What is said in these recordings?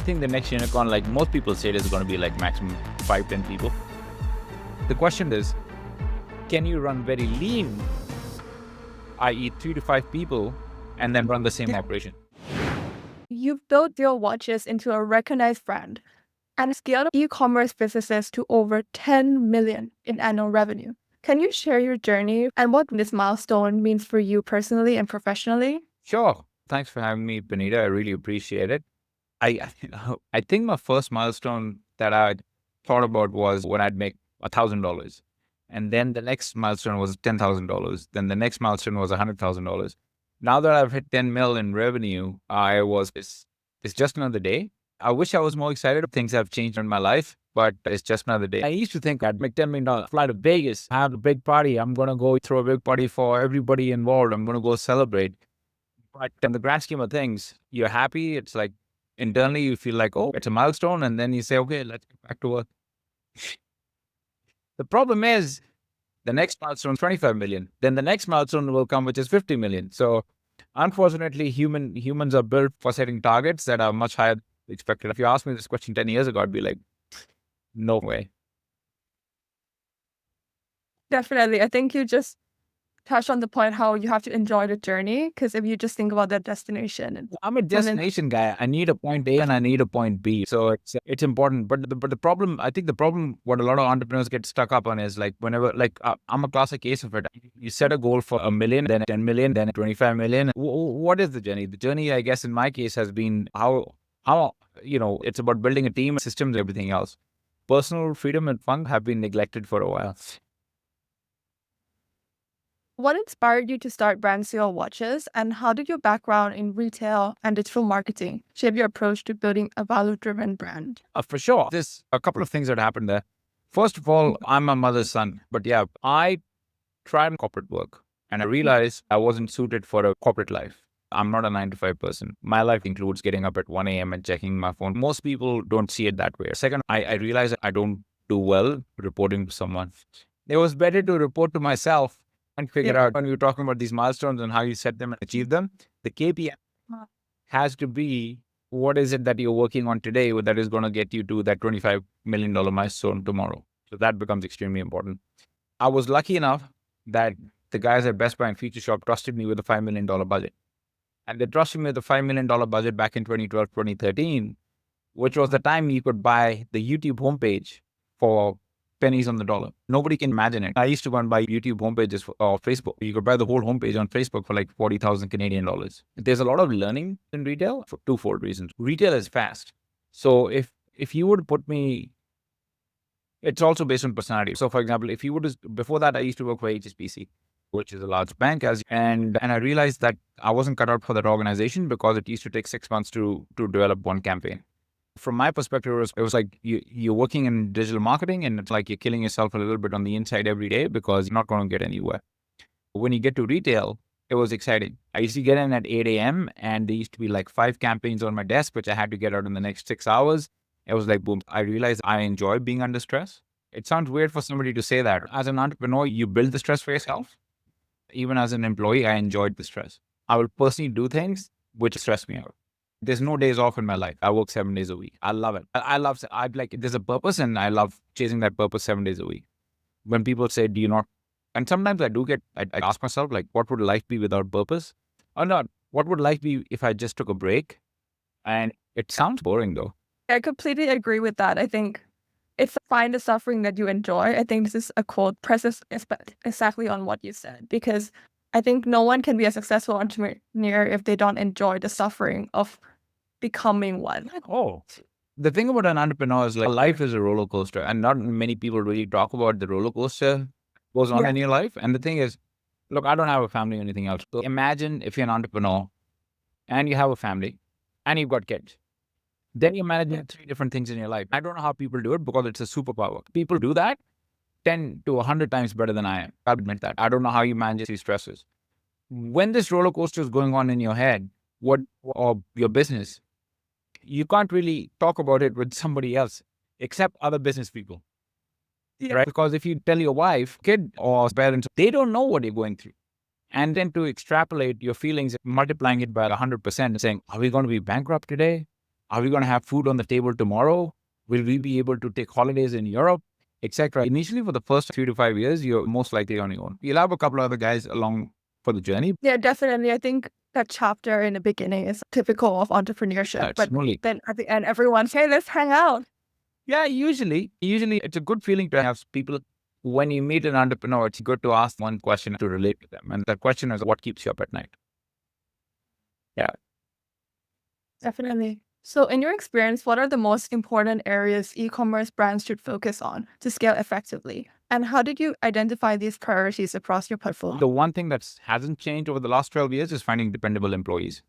I think the next unicorn, like most people say, is going to be like maximum 5-10 people. The question is, can you run very lean, i.e. 3 to 5 people, and then run the same operation? You've built your watches into a recognized brand and scaled e-commerce businesses to over 10 million in annual revenue. Can you share your journey and what this milestone means for you personally and professionally? Sure. Thanks for having me, Panida. I really appreciate it. I think my first milestone that I thought about was when I'd make $1,000. And then the next milestone was $10,000. Then the next milestone was $100,000. Now that I've hit 10 mil in revenue, it's just another day. I wish I was more excited. Things have changed in my life, but it's just another day. I used to think I'd make $10 million, fly to Vegas, have a big party. I'm going to go throw a big party for everybody involved. I'm going to go celebrate. But in the grand scheme of things, you're happy. It's like internally you feel like, oh, it's a milestone. And then you say, okay, let's get back to work. The problem is the next milestone is 25 million. Then the next milestone will come, which is 50 million. So unfortunately, humans are built for setting targets that are much higher than expected. If you asked me this question 10 years ago, I'd be like, no way. Definitely. I think you just touched on the point how you have to enjoy the journey, because if you just think about the destination, I'm a destination guy. I need a point A and I need a point B. So it's important. But the problem, I think the problem, what a lot of entrepreneurs get stuck up on is like whenever, like I'm a classic case of it. You set a goal for 1 million, then 10 million, then 25 million. What is the journey? The journey, I guess, in my case has been how, it's about building a team, systems, everything else. Personal freedom and fun have been neglected for a while. what inspired you to start Branzio Watches, and how did your background in retail and digital marketing shape your approach to building a value-driven brand? For sure. There's a couple of things that happened there. First of all, I'm my mother's son. But yeah, I tried corporate work and I realized I wasn't suited for a corporate life. I'm not a 9 to 5 person. My life includes getting up at 1 a.m. and checking my phone. Most people don't see it that way. Second, I realized I don't do well reporting to someone. It was better to report to myself and figure out when we were talking about these milestones and how you set them and achieve them. The KPI has to be what is it that you're working on today that is going to get you to that $25 million milestone tomorrow. So that becomes extremely important. I was lucky enough that the guys at Best Buy and Feature Shop trusted me with a $5 million budget. And they trusted me with a $5 million budget back in 2012, 2013, which was the time you could buy the YouTube homepage for pennies on the dollar. Nobody can imagine it. I used to go and buy YouTube homepages for Facebook. You could buy the whole homepage on Facebook for like 40,000 Canadian dollars. There's a lot of learning in retail for twofold reasons. Retail is fast. So if you would put me, it's also based on personality. So for example, if you would, before that, I used to work for HSBC, which is a large bank, and I realized that I wasn't cut out for that organization because it used to take 6 months to develop one campaign. From my perspective, it was like you're working in digital marketing and it's like you're killing yourself a little bit on the inside every day because you're not going to get anywhere. When you get to retail, it was exciting. I used to get in at 8 a.m. and there used to be like 5 campaigns on my desk, which I had to get out in the next 6 hours. It was like, boom. I realized I enjoy being under stress. It sounds weird for somebody to say that. As an entrepreneur, you build the stress for yourself. Even as an employee, I enjoyed the stress. I will personally do things which stress me out. There's no days off in my life. I work 7 days a week. I love it. I'd like, there's a purpose and I love chasing that purpose 7 days a week. When people say, do you not? And sometimes I ask myself, like, what would life be without purpose? Or not? What would life be if I just took a break? And it sounds boring though. I completely agree with that. I think it's find the suffering that you enjoy. I think this is a quote presses exactly on what you said, because I think no one can be a successful entrepreneur if they don't enjoy the suffering of becoming one. Oh, the thing about an entrepreneur is like life is a roller coaster, and not many people really talk about the roller coaster goes on in your life. And the thing is, look, I don't have a family or anything else. So imagine if you're an entrepreneur and you have a family and you've got kids. Then you're managing 3 different things in your life. I don't know how people do it because it's a superpower. People do that 10 to 100 times better than I am. I'll admit that. I don't know how you manage these stresses. When this roller coaster is going on in your head, or your business, you can't really talk about it with somebody else except other business people. Right? Because if you tell your wife, kid, or parents, they don't know what you're going through. And then to extrapolate your feelings, multiplying it by 100% and saying, are we going to be bankrupt today? Are we going to have food on the table tomorrow? Will we be able to take holidays in Europe, etc.? Initially, for the first 3 to 5 years, you're most likely on your own. You'll have a couple of other guys along for the journey. Yeah, definitely. I think that chapter in the beginning is typical of entrepreneurship. But Absolutely. then at the end, everyone's, hey, let's hang out. Yeah, usually it's a good feeling to have people. When you meet an entrepreneur, it's good to ask one question to relate to them. And that question is, what keeps you up at night? Yeah. Definitely. So, in your experience, what are the most important areas e-commerce brands should focus on to scale effectively? And how did you identify these priorities across your portfolio? The one thing that hasn't changed over the last 12 years is finding dependable employees.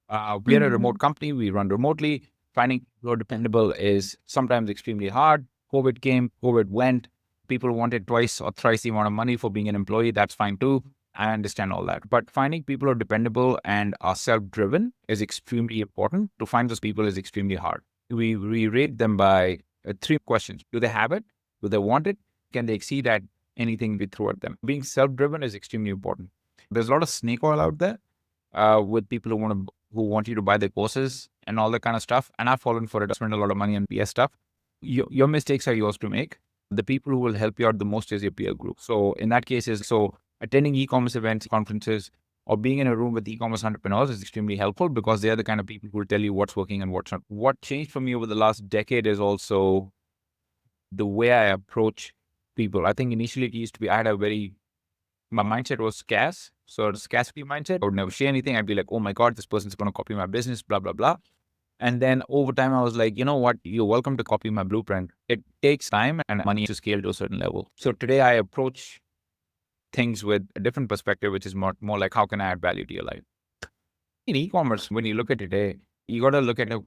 We are a remote company. We run remotely. Finding people who are dependable is sometimes extremely hard. COVID came, COVID went. People wanted twice or thrice the amount of money for being an employee. That's fine too. I understand all that. But finding people who are dependable and are self-driven is extremely important. To find those people is extremely hard. We rate them by 3 questions. Do they have it? Do they want it? Can they exceed at anything we throw at them? Being self-driven is extremely important. There's a lot of snake oil out there with people who want you to buy their courses and all that kind of stuff. And I've fallen for it. I spend a lot of money on PS stuff. Your mistakes are yours to make. The people who will help you out the most is your peer group. So in that case, attending e-commerce events, conferences, or being in a room with e-commerce entrepreneurs is extremely helpful because they're the kind of people who will tell you what's working and what's not. What changed for me over the last decade is also the way I approach people. I think initially it used to be, my mindset was scarce. So the scarcity mindset, I would never share anything. I'd be like, oh my God, this person's going to copy my business, blah, blah, blah. And then over time, I was like, you know what? You're welcome to copy my blueprint. It takes time and money to scale to a certain level. So today I approach things with a different perspective, which is more like, how can I add value to your life? In e-commerce, when you look at it today, you got to look at it.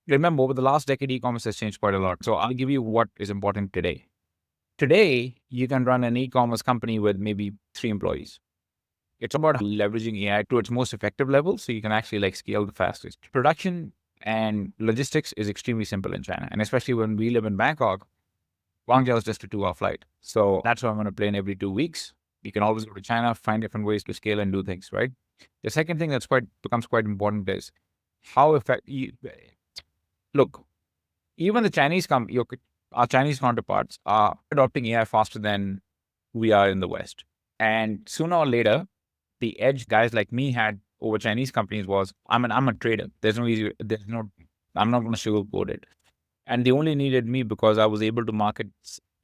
Remember, over the last decade, e-commerce has changed quite a lot. So I'll give you what is important today. Today, you can run an e-commerce company with maybe 3 employees. It's about leveraging AI to its most effective level so you can actually scale the fastest. Production and logistics is extremely simple in China. And especially when we live in Bangkok, Guangzhou is just a 2-hour flight. So that's why I'm on a plane every 2 weeks. You can always go to China, find different ways to scale and do things, right? The second thing that's becomes quite important is how effective. Look, even the our Chinese counterparts are adopting AI faster than we are in the West. And sooner or later, the edge guys like me had over Chinese companies was, I'm a trader. I'm not going to sugarcoat it. And they only needed me because I was able to market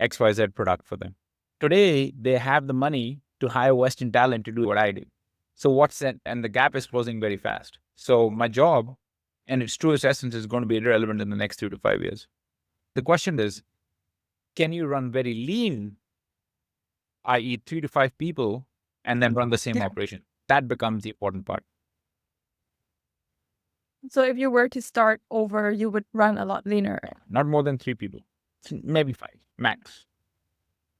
XYZ product for them. Today, they have the money to hire Western talent to do what I do. So what's that? And the gap is closing very fast. So my job and its truest essence is going to be irrelevant in the next 3 to 5 years. The question is, can you run very lean, i.e. 3 to 5 people, and then run the same operation? That becomes the important part. So, if you were to start over, you would run a lot leaner. Not more than 3 people, maybe 5, max.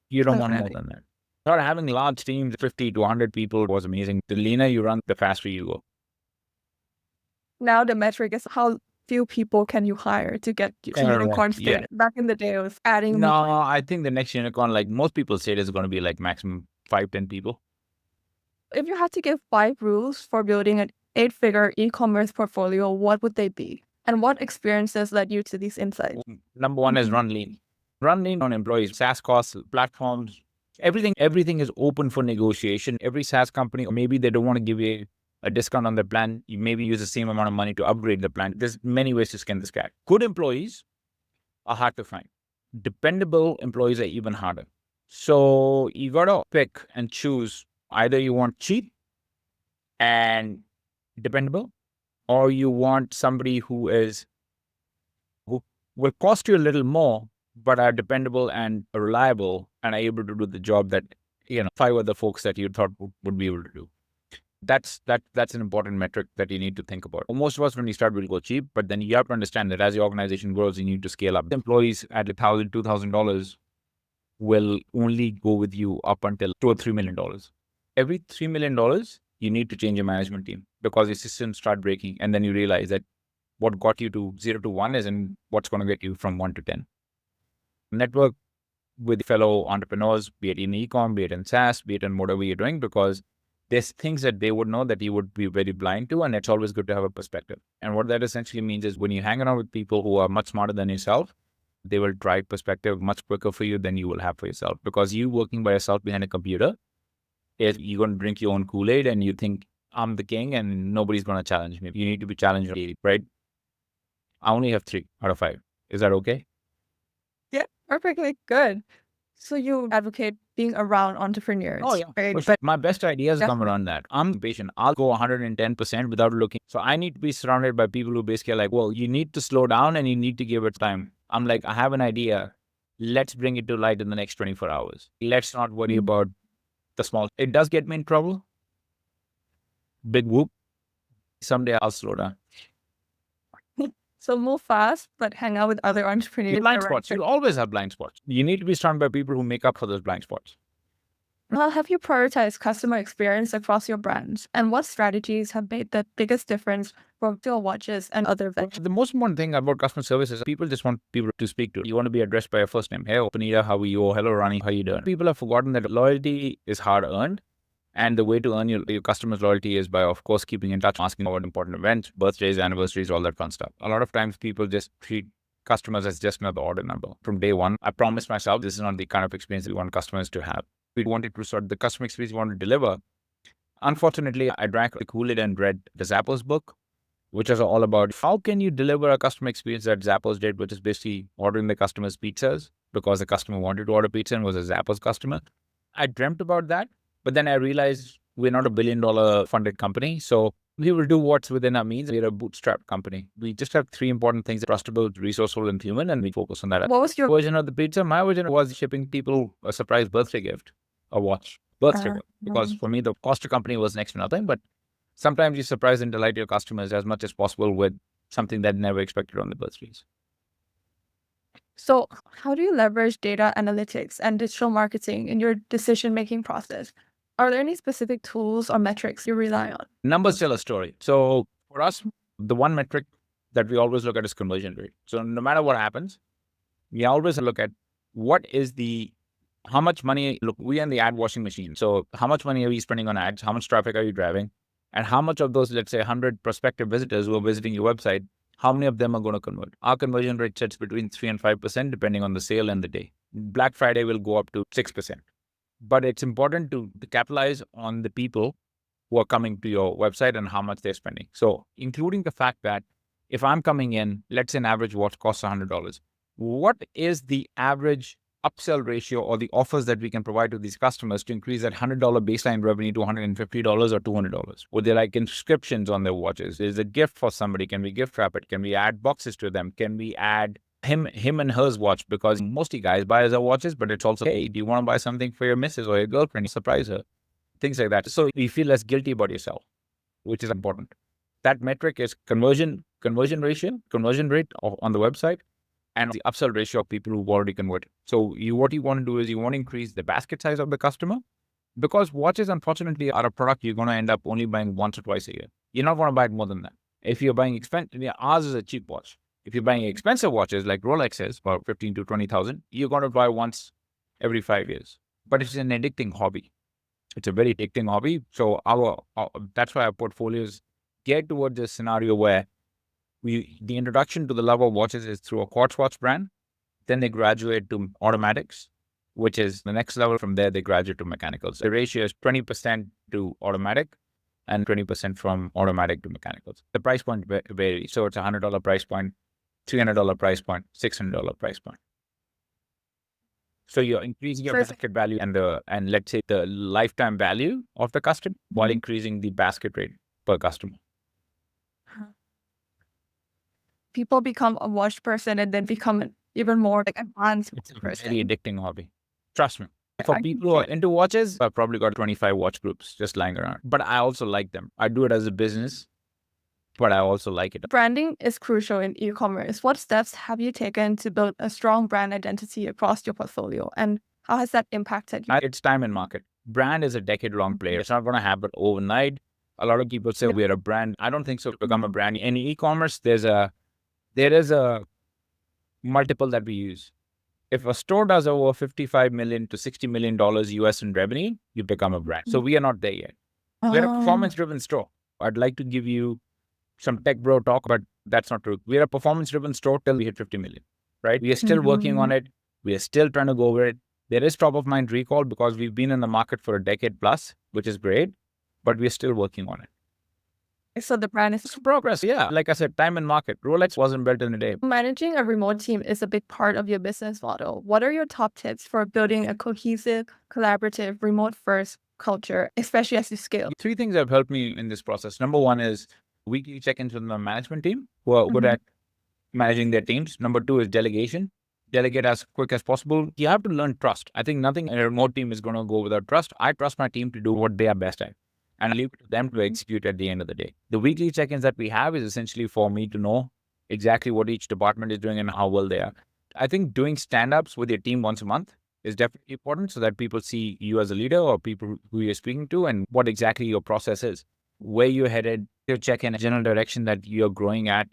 You don't want more than that. Not having large teams, 50 to 100 people was amazing. The leaner you run, the faster you go. Now the metric is how few people can you hire to get to unicorn status. Yeah. Back in the day, it was adding. No, I think the next unicorn, like most people say, is going to be like maximum 5-10 people. If you had to give 5 rules for building an 8-figure e-commerce portfolio, what would they be? And what experiences led you to these insights? Number one is run lean. Run lean on employees, SaaS costs, platforms, everything is open for negotiation. Every SaaS company, or maybe they don't want to give you a discount on the plan. You maybe use the same amount of money to upgrade the plan. There's many ways to skin this cat. Good employees are hard to find. Dependable employees are even harder. So you got to pick and choose. Either you want cheap and dependable, or you want somebody who will cost you a little more, but are dependable and reliable and are able to do the job that 5 other folks that you thought would be able to do. That's an important metric that you need to think about. Most of us, when we start, will go cheap, but then you have to understand that as your organization grows, you need to scale up. Employees at $1,000, $2,000 will only go with you up until $2 or $3 million. Every $3 million, you need to change your management team because your systems start breaking, and then you realize that what got you to 0 to 1 isn't what's going to get you from 1 to 10. Network with fellow entrepreneurs, be it in e-com, be it in SaaS, be it in whatever you're doing, because there's things that they would know that you would be very blind to, and it's always good to have a perspective. And what that essentially means is when you hang around with people who are much smarter than yourself, they will drive perspective much quicker for you than you will have for yourself. Because you working by yourself behind a computer, is you're going to drink your own Kool-Aid and you think, I'm the king and nobody's going to challenge me. You need to be challenged daily, right? I only have 3 out of 5. Is that okay? Yeah, perfectly good. So you advocate being around entrepreneurs. Oh, yeah. Right? In fact, my best ideas come Definitely. around that. I'm patient. I'll go 110% without looking. So I need to be surrounded by people who basically are like, well, you need to slow down and you need to give it time. I'm like, I have an idea. Let's bring it to light in the next 24 hours. Let's not worry about the small. It does get me in trouble. Big whoop. Someday I'll slow down. So move fast, but hang out with other entrepreneurs. Blind around spots. you. You'll always have blind spots. You need to be surrounded by people who make up for those blind spots. How have you prioritized customer experience across your brands? And what strategies have made the biggest difference for your watches and other ventures? The most important thing about customer service is people just want people to speak to. You want to be addressed by your first name. Hey, Panida, how are you? Hello, Ronnie, how you doing? People have forgotten that loyalty is hard earned. And the way to earn your customers' loyalty is by, of course, keeping in touch, asking about important events, birthdays, anniversaries, all that fun stuff. A lot of times people just treat customers as just another order number. From day one, I promised myself this is not the kind of experience we want customers to have. We wanted to sort the customer experience we want to deliver. Unfortunately, I drank the Kool-Aid and read the Zappos book, which is all about how can you deliver a customer experience that Zappos did, which is basically ordering the customer's pizzas because the customer wanted to order pizza and was a Zappos customer. I dreamt about that, but then I realized we're not a $1 billion funded company. So we will do what's within our means. We're a bootstrap company. We just have 3 important things: trustable, resourceful, and human, and we focus on that. What was your Version of the pizza? My version was shipping people a surprise birthday gift, a watch, birthday gift. Because for me, the cost to company was next to nothing. But sometimes you surprise and delight your customers as much as possible with something that never expected on the birthdays. So how do you leverage data analytics and digital marketing in your decision-making process? Are there any specific tools or metrics you rely on? Numbers tell a story. So for us, the one metric that we always look at is conversion rate. So no matter what happens, we always look at how much money, look, we are in the ad washing machine. So how much money are we spending on ads? How much traffic are you driving? And how much of those, let's say 100 prospective visitors who are visiting your website, how many of them are going to convert? Our conversion rate sits between 3 and 5%, depending on the sale and the day. Black Friday will go up to 6%. But it's important to capitalize on the people who are coming to your website and how much they're spending. So including the fact that if I'm coming in, let's say an average watch costs $100. What is the average upsell ratio or the offers that we can provide to these customers to increase that $100 baseline revenue to $150 or $200? Would they like inscriptions on their watches? Is a gift for somebody? Can we gift wrap it? Can we add boxes to them? Can we add him and hers watch? Because mostly guys buy their watches, but it's also, hey, do you want to buy something for your missus or your girlfriend? Surprise her. Things like that. So you feel less guilty about yourself, which is important. That metric is conversion rate on the website, and the upsell ratio of people who've already converted. So what you want to do is you want to increase the basket size of the customer, because watches, unfortunately, are a product you're going to end up only buying once or twice a year. You're not going to buy it more than that. If you're buying expensive, ours is a cheap watch. If you're buying expensive watches like Rolexes for 15 to 20,000, you're going to buy once every 5 years. But it's an addicting hobby. It's a very addicting hobby. So that's why our portfolio is geared towards a scenario where the introduction to the love of watches is through a quartz watch brand. Then they graduate to automatics, which is the next level. From there, they graduate to mechanicals. The ratio is 20% to automatic and 20% from automatic to mechanicals. The price point varies. So it's a $100 price point, $300 price point, $600 price point. So you're increasing your basket value and let's say the lifetime value of the customer while increasing the basket rate per customer. People become a watch person and then become an even more advanced It's a person. very addicting hobby. Trust me. For people who are into watches, I've probably got 25 watch groups just lying around. But I also like them. I do it as a business, but I also like it. Branding is crucial in e-commerce. What steps have you taken to build a strong brand identity across your portfolio? And how has that impacted you? It's time and market. Brand is a decade-long play. It's not going to happen overnight. A lot of people say we're a brand. I don't think so. To become a brand in e-commerce, there is a multiple that we use. If a store does over $55 million to $60 million US in revenue, you become a brand. So we are not there yet. We're a Um, performance-driven store. I'd like to give you some tech bro talk, but that's not true. We're a performance-driven store till we hit 50 million, right? We are still working on it. We are still trying to go over it. There is top of mind recall because we've been in the market for a decade plus, which is great, but we're still working on it. so the brand is It's progress, yeah. Like I said, time and market. Rolex wasn't built in a day. managing a remote team is a big part of your business model. What are your top tips for building a cohesive, collaborative, remote first culture, especially as you scale? Three things have helped me in this process. Number one is weekly check-ins with the management team who are good at managing their teams. Number two is delegation. Delegate as quick as possible. You have to learn trust. I think nothing in a remote team is going to go without trust. I trust my team to do what they are best at and leave it to them to execute at the end of the day. The weekly check-ins that we have is essentially for me to know exactly what each department is doing and how well they are. I think doing stand-ups with your team once a month is definitely important so that people see you as a leader or people who you're speaking to and what exactly your process is, where you're headed, your check-in, general direction that you're growing at.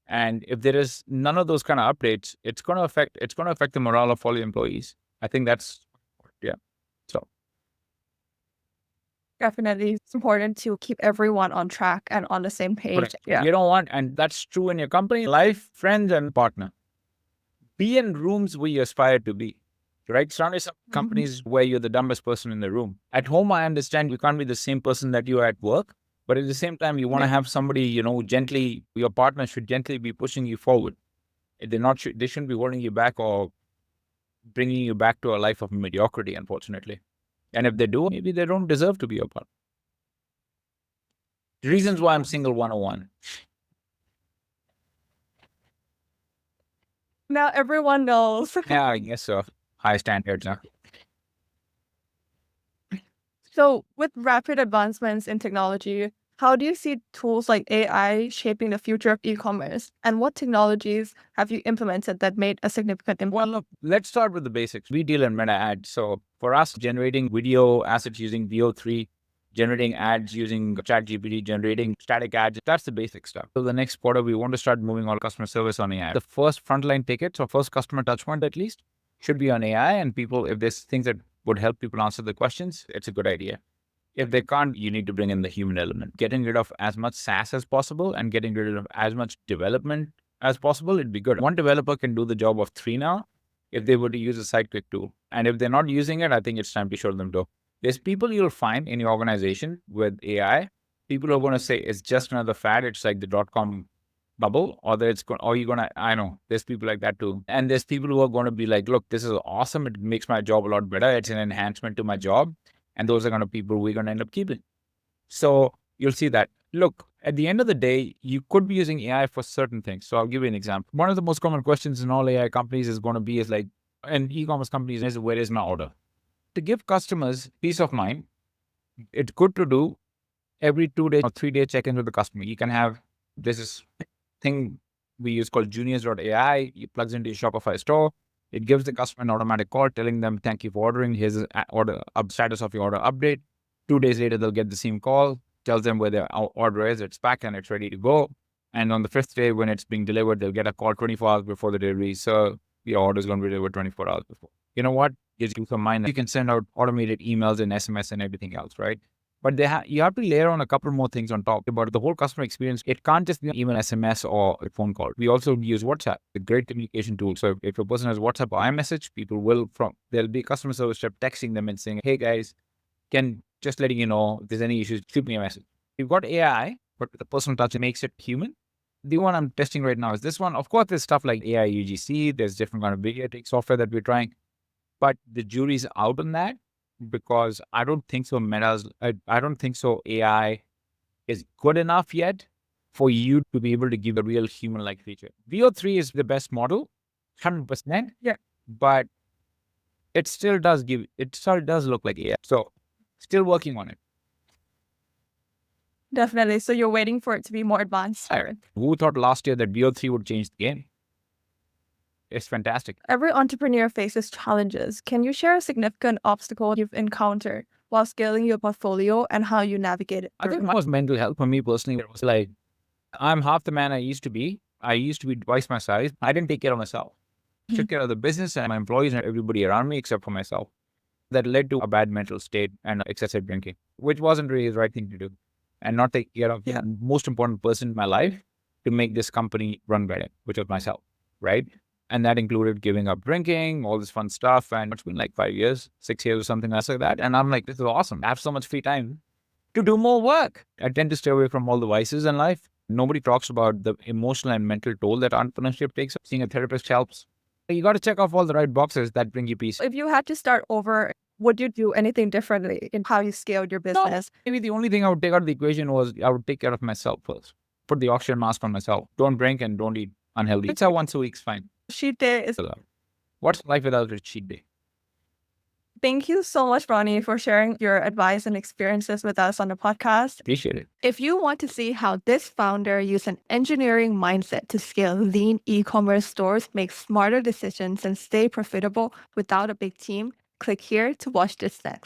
And if there is none of those kind of updates, it's going to affect the morale of all the employees. I think that's, yeah. So Definitely, it's important to keep everyone on track and on the same page. correct. Yeah. You don't want, and that's true in your company, life, friends, and partner. Be in rooms where you aspire to be, right? Surround yourself with companies where you're the dumbest person in the room. At home, I understand you can't be the same person that you are at work, but at the same time, you want to have somebody, gently, your partner should gently be pushing you forward. They shouldn't be holding you back or bringing you back to a life of mediocrity, unfortunately. And if they do, maybe they don't deserve to be your partner. Reasons why I'm single 101. Now everyone knows. Yeah, I guess so. High standards, huh? So, with rapid advancements in technology, how do you see tools like AI shaping the future of e-commerce? And what technologies have you implemented that made a significant impact? Well, look, let's start with the basics. We deal in meta ads. So for us, generating video assets using VO3, generating ads using ChatGPT, generating static ads, that's the basic stuff. So the next quarter, we want to start moving all customer service on AI. The first frontline tickets or first customer touch point at least should be on AI. And people, if there's things that would help people answer the questions, it's a good idea. If they can't, you need to bring in the human element. Getting rid of as much SaaS as possible and getting rid of as much development as possible, it'd be good. One developer can do the job of three now if they were to use a Sidekick tool. And if they're not using it, I think it's time to show them to. There's people you'll find in your organization with AI, people who are going to say it's just another fad. It's like the .com bubble, or that it's going, or you're going to, I know, there's people like that too. And there's people who are going to be like, look, this is awesome. It makes my job a lot better. It's an enhancement to my job. And those are going to people we're going to end up keeping. So you'll see that. Look, at the end of the day, you could be using AI for certain things. So I'll give you an example. One of the most common questions in all AI companies is going to be like, and e-commerce companies is, where is my order? To give customers peace of mind, it's good to do every 2 days or 3 day check-in with the customer. You can have this thing we use called juniors.ai. It plugs into your Shopify store. It gives the customer an automatic call telling them, thank you for ordering. Here's the status of your order update. 2 days later, they'll get the same call, tells them where their order is, it's back and it's ready to go. And on the 5th day, when it's being delivered, they'll get a call 24 hours before the delivery. So your order is going to be delivered 24 hours before. You know what? Gives you some mind. You can send out automated emails and SMS and everything else, right? But you have to layer on a couple more things on top about the whole customer experience. It can't just be email, SMS, or a phone call. We also use WhatsApp, a great communication tool. So if a person has WhatsApp or iMessage, there'll be a customer service rep texting them and saying, hey guys, just letting you know if there's any issues, shoot me a message. You've got AI, but with the personal touch, it makes it human. The one I'm testing right now is this one. Of course, there's stuff like AI UGC. There's different kind of video software that we're trying, but the jury's out on that because I don't think so. I don't think so. AI is good enough yet for you to be able to give a real human-like feature. VO3 is the best model, 100%. Yeah. But it still does look like AI. So still working on it. Definitely. So you're waiting for it to be more advanced. Who thought last year that VO3 would change the game? It's fantastic. Every entrepreneur faces challenges. Can you share a significant obstacle you've encountered while scaling your portfolio and how you navigate it? I think mine was mental health for me personally. It was like, I'm half the man I used to be. I used to be twice my size. I didn't take care of myself. I took care of the business and my employees and everybody around me except for myself. that led to a bad mental state and excessive drinking, which wasn't really the right thing to do. And not take care of the most important person in my life to make this company run better, which was myself, right? And that included giving up drinking, all this fun stuff. And it's been like 5 years, 6 years or something else like that. And I'm like, this is awesome. I have so much free time to do more work. I tend to stay away from all the vices in life. Nobody talks about the emotional and mental toll that entrepreneurship takes. Seeing a therapist helps. You got to check off all the right boxes that bring you peace. If you had to start over, would you do anything differently in how you scaled your business? Maybe the only thing I would take out of the equation was I would take care of myself first. Put the oxygen mask on myself. Don't drink and don't eat unhealthy. Pizza once a week's fine. Cheat day is. What's life without a cheat day? Thank you so much, Ronnie, for sharing your advice and experiences with us on the podcast. Appreciate it. If you want to see how this founder used an engineering mindset to scale lean e-commerce stores, make smarter decisions, and stay profitable without a big team, click here to watch this next.